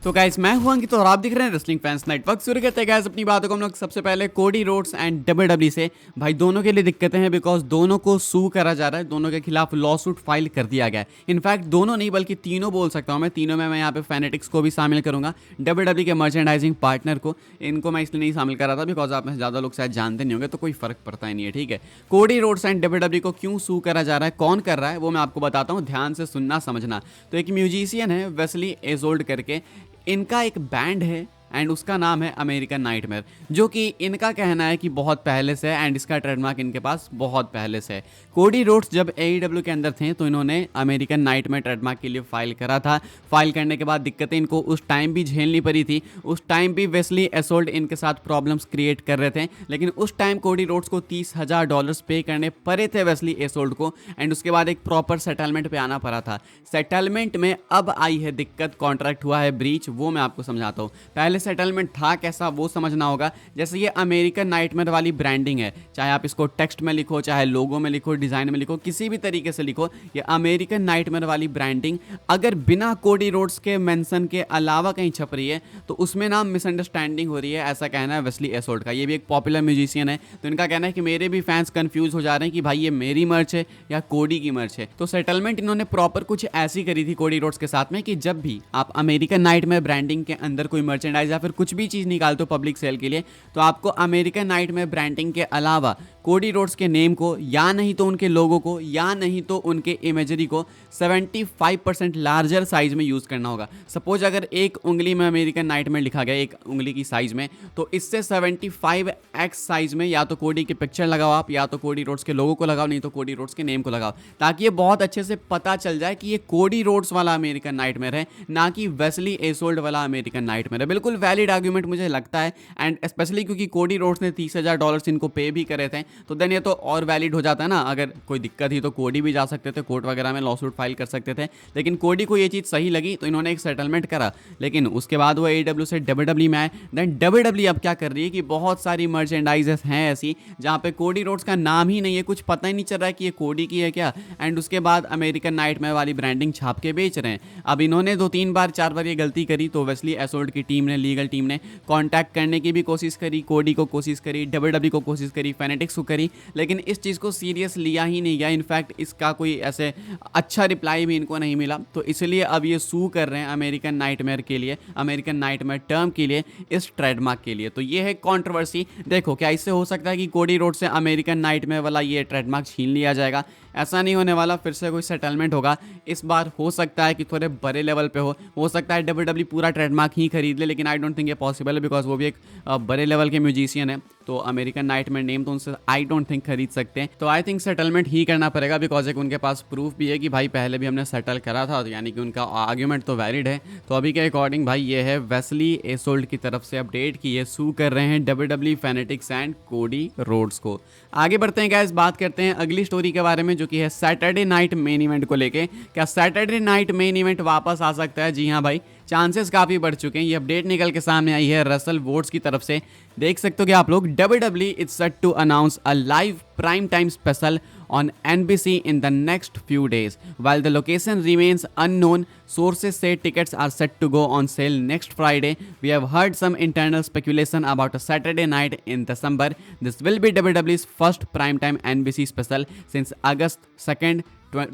तो गाइस मैं हूं अंकित और आप दिख रहे हैं रेसलिंग फैंस नेटवर्क। शुरू करते हैं गाइस अपनी बातों को हम लोग सबसे पहले कोडी रोड्स एंड डब्ल्यूडब्ल्यूई से। भाई दोनों के लिए दिक्कतें हैं बिकॉज दोनों को सू करा जा रहा है, दोनों के खिलाफ लॉ सूट फाइल कर दिया गया है। इनफैक्ट दोनों नहीं बल्कि तीनों बोल सकता हूं मैं, तीनों में मैं यहाँ पे फैनेटिक्स को भी शामिल करूंगा, डब्ल्यूडब्ल्यूई के मर्चेंडाइजिंग पार्टनर को। इनको मैं इसलिए नहीं शामिल कर रहा था बिकॉज आप में से ज़्यादा लोग शायद जानते नहीं होंगे तो कोई फर्क पड़ता ही नहीं है, ठीक है। कोडी रोड्स एंड डब्ल्यूडब्ल्यूई को क्यों सू करा जा रहा है, कौन कर रहा है, वो मैं आपको बताता हूँ, ध्यान से सुनना समझना। तो एक म्यूजिशियन है वेस्ली एजोल्ड करके, इनका एक बैंड है एंड उसका नाम है अमेरिकन नाइटमेयर, जो कि इनका कहना है कि बहुत पहले से है एंड इसका ट्रेडमार्क इनके पास बहुत पहले से है। कोडी रोड्स जब AEW के अंदर थे तो इन्होंने अमेरिकन नाइटमेयर ट्रेडमार्क के लिए फाइल करा था। फाइल करने के बाद दिक्कतें इनको उस टाइम भी झेलनी पड़ी थी। उस टाइम भी वेस्ली एसोल्ट इनके साथ प्रॉब्लम्स क्रिएट कर रहे थे, लेकिन उस टाइम कोडी रोड्स को $30,000 पे करने पड़े थे वेस्ली एसोल्ट को एंड उसके बाद एक प्रॉपर सेटलमेंट पे आना पड़ा था। सेटलमेंट में अब आई है दिक्कत, कॉन्ट्रैक्ट हुआ है ब्रीच, वो मैं आपको समझाता हूँ। पहले सेटलमेंट था कैसा वो समझना होगा। जैसे ये अमेरिकन नाइटमेयर वाली ब्रांडिंग है, चाहे आप इसको टेक्स्ट में लिखो, चाहे लोगो में लिखो, डिजाइन में लिखो, किसी भी तरीके से लिखो, ये अमेरिकन नाइटमेयर वाली ब्रांडिंग अगर बिना कोडी रोड्स के मेंशन के अलावा कहीं छप रही है तो उसमें ना मिसअंडरस्टैंडिंग हो रही है, ऐसा कहना है वेस्ली एसोल्ट का। ये भी एक पॉपुलर म्यूजिशियन है, तो इनका कहना है कि मेरे भी फैंस कंफ्यूज हो जा रहे हैं कि भाई ये मेरी मर्च है या कोडी की मर्च है। तो सेटलमेंट इन्होंने प्रॉपर कुछ ऐसी करी थी कोडी रोड्स के साथ में कि जब भी आप अमेरिकन नाइटमेयर ब्रांडिंग के अंदर कोई मर्चेंडाइज या फिर कुछ भी चीज़ निकालते हो पब्लिक सेल के लिए, तो आपको अमेरिकन नाइटमेयर ब्रांडिंग के अलावा कोडी रोड्स के नेम को या नहीं तो उनके लोगों को या नहीं तो उनके इमेजरी को 75% लार्जर साइज में यूज़ करना होगा। सपोज अगर एक उंगली में अमेरिकन नाइटमेयर लिखा गया एक उंगली की साइज में, तो इससे 75x साइज में या तो कोडी की पिक्चर लगाओ आप, या तो कोडी रोड्स के लोगों को लगाओ, नहीं तो कोडी रोड्स के नेम को लगाओ, ताकि ये बहुत अच्छे से पता चल जाए कि ये कोडी रोड्स वाला अमेरिकन नाइटमेयर है, ना कि वेस्ली एसोल्ट वाला अमेरिकन नाइटमेयर है। बिल्कुल वैलिड आर्ग्यूमेंट मुझे लगता है, एंड स्पेशली क्योंकि कोडी रोड्स ने $30,000 इनको पे भी करे थे, तो देन ये तो और वैलिड हो जाता है ना। अगर कोई दिक्कत ही तो कोडी भी जा सकते थे, कोर्ट वगैरह में लॉसूट फाइल कर सकते थे, लेकिन कोडी को ये चीज़ सही लगी तो इन्होंने एक सेटलमेंट करा। लेकिन उसके बाद वो AEW से WWE में आए। देन WWE अब क्या कर रही है कि बहुत सारी मर्चेंडाइजेस हैं ऐसी जहाँ पे कोडी रोड्स का नाम ही नहीं है, कुछ पता ही नहीं चल रहा है कि ये कोडी की है क्या, एंड उसके बाद अमेरिकन नाइटमेयर वाली ब्रांडिंग छाप के बेच रहे हैं। अब इन्होंने 2-3 बार 4 बार ये गलती करी, तो वेस्ली एसोल्ट की टीम ने, लीगल टीम ने कॉन्टैक्ट करने की भी कोशिश करी, कोडी को कोशिश करी, WWE को कोशिश करी, फैनेटिक्स को करी, लेकिन इस चीज़ को सीरियस लिया ही नहीं गया। इनफैक्ट इसका कोई ऐसे अच्छा रिप्लाई भी इनको नहीं मिला, तो इसलिए अब ये सू कर रहे हैं अमेरिकन नाइटमेयर के लिए, अमेरिकन नाइटमेयर टर्म के लिए, इस ट्रेडमार्क के लिए। तो ये है कंट्रोवर्सी। देखो क्या इससे हो सकता है कि कोडी रोड से अमेरिकन नाइटमेयर वाला ये ट्रेडमार्क छीन लिया जाएगा? ऐसा नहीं होने वाला, फिर से कोई सेटलमेंट होगा। इस बार हो सकता है कि थोड़े बड़े लेवल पे हो सकता है WWE पूरा ट्रेडमार्क ही खरीद ले, लेकिन आई डोंट थिंक ये पॉसिबल है बिकॉज वो भी एक बड़े लेवल के म्यूजिशियन है, तो अमेरिकन नाइटमेयर नेम तो उनसे आई डोंट थिंक खरीद सकते हैं। तो आई थिंक सेटलमेंट ही करना पड़ेगा बिकॉज एक उनके पास प्रूफ भी है कि भाई पहले भी हमने सेटल करा था, तो यानी कि उनका आर्ग्यूमेंट तो वैलिड है। तो अभी के अकॉर्डिंग भाई ये है वेस्ली एसोल्ट की तरफ से अपडेट कि ये सू कर रहे हैं WWE fanatics and Cody Rhodes को। आगे बढ़ते हैं गाइस, बात करते हैं अगली स्टोरी के बारे में जो कि है सैटरडे नाइट मेन इवेंट को लेके। क्या सैटरडे नाइट मेन इवेंट वापस आ सकता है? जी हाँ भाई, चांसेस काफ़ी बढ़ चुके हैं। ये अपडेट निकल के सामने आई है रसल वोट्स की तरफ से। देख सकते हो कि आप लोग WWE is set to announce a live prime time special on NBC in the next few days. While the location remains unknown, sources say tickets are set to go on sale next Friday. We have heard some internal speculation about a Saturday night in December. This will be WWE's first primetime NBC special since August 2nd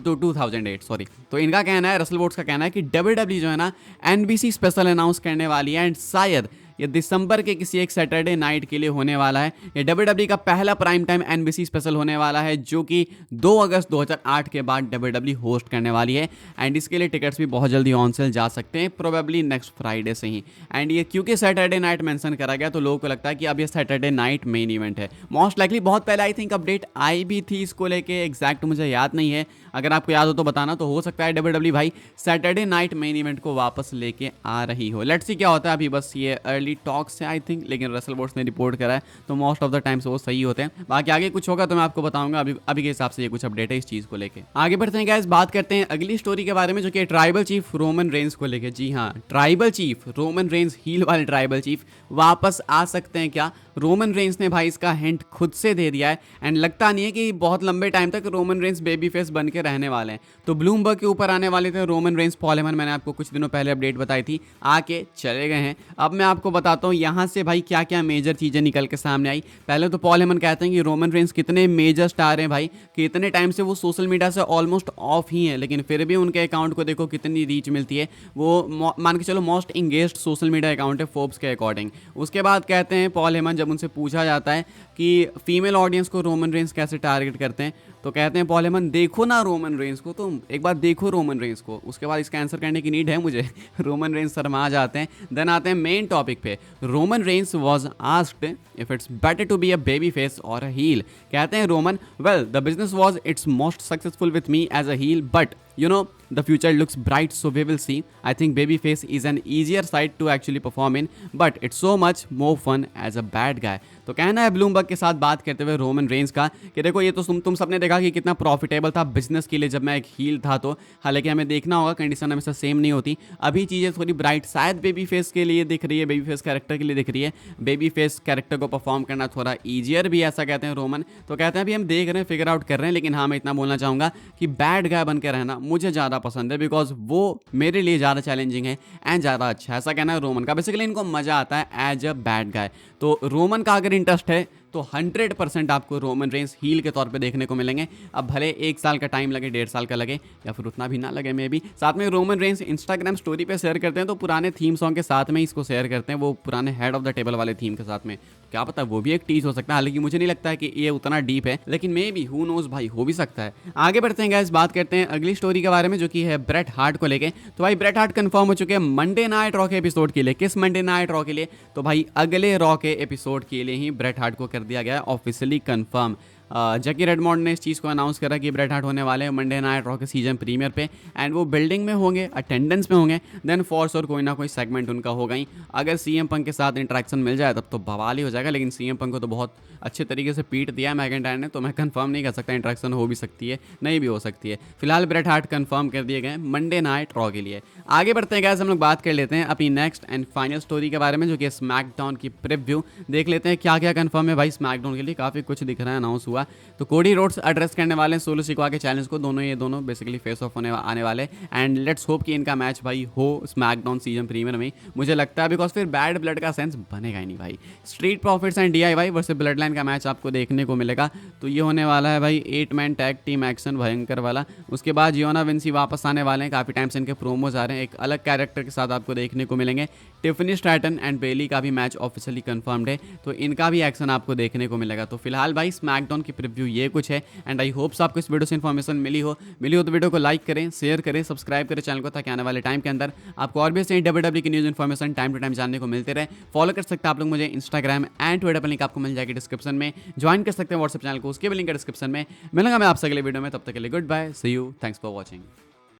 2008 sorry. तो इनका कहना है, Russell votes का कहना है कि WWE जो है ना NBC स्पेशल अनाउंस करने वाली है, एंड शायद ये दिसंबर के किसी एक सैटरडे नाइट के लिए होने वाला है। ये WWE का पहला प्राइम टाइम NBC स्पेशल होने वाला है जो कि 2 अगस्त 2008 के बाद WWE होस्ट करने वाली है, एंड इसके लिए टिकट्स भी बहुत जल्दी ऑन सेल जा सकते हैं, प्रोबेबली नेक्स्ट फ्राइडे से ही। एंड ये क्योंकि सैटरडे नाइट मेंशन करा गया तो लोगों को लगता है कि अब ये सैटरडे नाइट मेन इवेंट है। मोस्ट लाइकली बहुत पहले आई थिंक अपडेट आई भी थी इसको लेके, एग्जैक्ट मुझे याद नहीं है, अगर आपको याद हो तो बताना। तो हो सकता है WWE भाई सैटरडे नाइट मेन इवेंट को वापस लेके आ रही हो। लेट्स सी क्या होता है। अभी बस ये अर्ली फाइनली टॉक्स है आई थिंक, लेकिन रसल वोट्स ने रिपोर्ट करा है तो मोस्ट ऑफ द टाइम्स वो सही होते हैं। बाकी आगे कुछ होगा तो मैं आपको बताऊंगा, अभी के हिसाब से ये कुछ अपडेट है इस चीज़ को लेकर। आगे बढ़ते हैं गाइस, बात करते हैं अगली स्टोरी के बारे में जो कि ट्राइबल चीफ रोमन रेंस को लेकर। जी हाँ, tribal chief Roman Reigns, heel वाले ट्राइबल चीफ वापस आ सकते हैं क्या? रोमन रेंस ने भाई इसका हिंट खुद से दे दिया है एंड लगता नहीं है कि बहुत लंबे टाइम तक रोमन रेंस बेबी फेस बन के रहने वाले हैं। तो ब्लूमबर्ग के ऊपर आने वाले थे रोमन रेंस, पॉल हेमन, मैंने आपको कुछ दिनों पहले अपडेट बताई थी, आके चले गए हैं। अब मैं आपको बताता हूँ यहाँ से भाई क्या क्या मेजर चीज़ें निकल के सामने आई। पहले तो पॉल हेमन कहते हैं कि रोमन रेंस कितने मेजर स्टार हैं भाई, कि इतने टाइम से वो सोशल मीडिया से ऑलमोस्ट ऑफ ही हैं, लेकिन फिर भी उनके अकाउंट को देखो कितनी रीच मिलती है। वो मान के चलो most engaged social media account है फोर्ब्स के अकॉर्डिंग। उसके बाद कहते हैं पॉल हेमन, जब उनसे पूछा जाता है कि फीमेल ऑडियंस को रोमन रेंस कैसे टारगेट करते हैं, तो कहते हैं पॉल हेमन देखो ना रोमन रेंस को, तुम एक बार देखो रोमन रेंस को। उसके बाद इसका आंसर करने की नीड है मुझे रोमन रेंस शर्मा जाते हैं। देन आते हैं मेन टॉपिक पे। Roman Reigns was asked if it's better to be a baby face or a heel. कहते हैं Roman, well the business was it's most successful with me as a heel, but you know the future looks bright, so we will see. I think babyface is an easier side to actually perform in, but it's so much more fun as a bad guy. तो कहना है Bloomberg के साथ बात करते हुए Roman Reigns का कि देखो ये तो तुम सबने देखा कि कितना प्रॉफिटेबल था बिजनेस के लिए जब मैं एक हील था, तो हालांकि हमें देखना होगा, कंडीशन हमेशा सेम नहीं होती। अभी चीज़ें थोड़ी ब्राइट शायद बेबी फेस के लिए दिख रही है, बेबी फेस कैरेक्टर के लिए दिख रही है। बेबी फेस कैरेक्टर को परफॉर्म करना थोड़ा ईजियर भी, ऐसा कहते हैं रोमन। तो कहते हैं अभी हम देख रहे हैं, फिगर आउट कर रहे हैं, लेकिन हाँ मैं इतना बोलना चाहूँगा कि बैड गाय बन के रहना मुझे ज़्यादा पसंद है, बिकॉज वो मेरे लिए ज़्यादा चैलेंजिंग है एंड ज़्यादा अच्छा है, ऐसा कहना है रोमन का। बेसिकली इनको मज़ा आता है एज अ बैड गाय। तो रोमन का अगर इंटरेस्ट है तो 100% आपको रोमन रेंस हील के तौर पे देखने को मिलेंगे। अब भले 1 साल का टाइम लगे, 1.5 साल का लगे, या फिर उतना भी ना लगे मे भी। साथ में रोमन रेंस इंस्टाग्राम स्टोरी पे शेयर करते हैं तो पुराने थीम सॉन्ग के साथ में इसको शेयर करते हैं, वो पुराने हेड ऑफ द टेबल वाले थीम के साथ में। क्या पता वो भी एक टीज हो सकता है, हालांकि मुझे नहीं लगता है कि ये उतना डीप है, लेकिन मे बी हु नोज भाई, हो भी सकता है। आगे बढ़ते हैं गाइस, बात करते हैं अगली स्टोरी के बारे में जो कि है ब्रेट हार्ट को लेके। तो भाई ब्रेट हार्ट कंफर्म हो चुके हैं मंडे नाइट रॉ के एपिसोड के लिए। किस मंडे नाइट रॉ के लिए? तो भाई अगले रॉ के एपिसोड के लिए ही ब्रेट हार्ट को कर दिया गया ऑफिशियली कंफर्म। जैकी रेडमॉन्ड ने इस चीज़ को अनाउंस करा कि ब्रेट हार्ट होने वाले हैं मंडे नाइट रॉ के सीजन प्रीमियर पे, एंड वो बिल्डिंग में होंगे, अटेंडेंस में होंगे। देन फॉर्स और कोई ना कोई सेगमेंट उनका होगा ही। अगर सीएम पंक के साथ इंटरेक्शन मिल जाए तब तो बवाल ही हो जाएगा, लेकिन सीएम पंक को तो बहुत अच्छे तरीके से पीट दिया है मैकेंटायर ने, तो मैं कंफर्म नहीं कर सकता इंटरेक्शन हो भी सकती है, नहीं भी हो सकती है। फिलहाल ब्रेट हार्ट कंफर्म कर दिए गए मंडे नाइट रॉ के लिए। आगे बढ़ते हैं गाइस, हम लोग बात कर लेते हैं अपनी नेक्स्ट एंड फाइनल स्टोरी के बारे में जो कि स्मैकडाउन की प्रीव्यू। देख लेते हैं क्या क्या कंफर्म है भाई स्मैकडाउन के लिए, काफ़ी कुछ दिख रहा है, अनाउंस हुआ। तो कोडी रोड्स एड्रेस करने वाले हैं सोलो सिकोआ के चैलेंज को, ये दोनों बेसिकली फेस ऑफ होने आने वाले, एंड लेट्स होप कि इनका मैच भाई हो स्मैकडाउन सीजन प्रीमियर में, मुझे लगता है, बिकॉज फिर बैड ब्लड का सेंस बनेगा ही नहीं भाई। Street profits and DIY versus blood line का मैच आपको देखने को मिलेगा। तो ये होने वाला है भाई 8 मैन टैग टीम एक्शन भयंकर वाला। उसके बाद जियोना विंसी वापस आने वाले हैं, काफ़ी टाइम से इनके प्रोमोज आ रहे हैं, एक अलग कैरेक्टर के साथ आपको देखने को मिलेंगे। टिफनी स्ट्रैटन एंड बेली का भी मैच ऑफिशियली कंफर्म्ड है, तो इनका भी एक्शन आपको देखने को मिलेगा। तो फिलहाल भाई स्मैकडाउन की प्रीव्यू ये कुछ है, एंड आई होप्स आपको इस वीडियो से इन्फॉर्मेशन मिली हो तो वीडियो को लाइक करें, शेयर करें, सब्सक्राइब करें चैनल को, ताकि आने वाले टाइम के अंदर आपको और भी सही WWE की news information time to time जानने को मिलते रहे। फॉलो कर सकते हैं आप लोग मुझे इंस्टाग्राम एंड ट्विटर पर, लिंक आपको मिल जाएगी डिस्क्रिप्शन में। ज्वाइन कर सकते हैं व्हाट्सएप चैनल को, उसके भी लिंक है डिस्क्रिप्शन में। मिलूंगा मैं आपसे अगले वीडियो में, तब तक के लिए goodbye, see you, thanks for watching.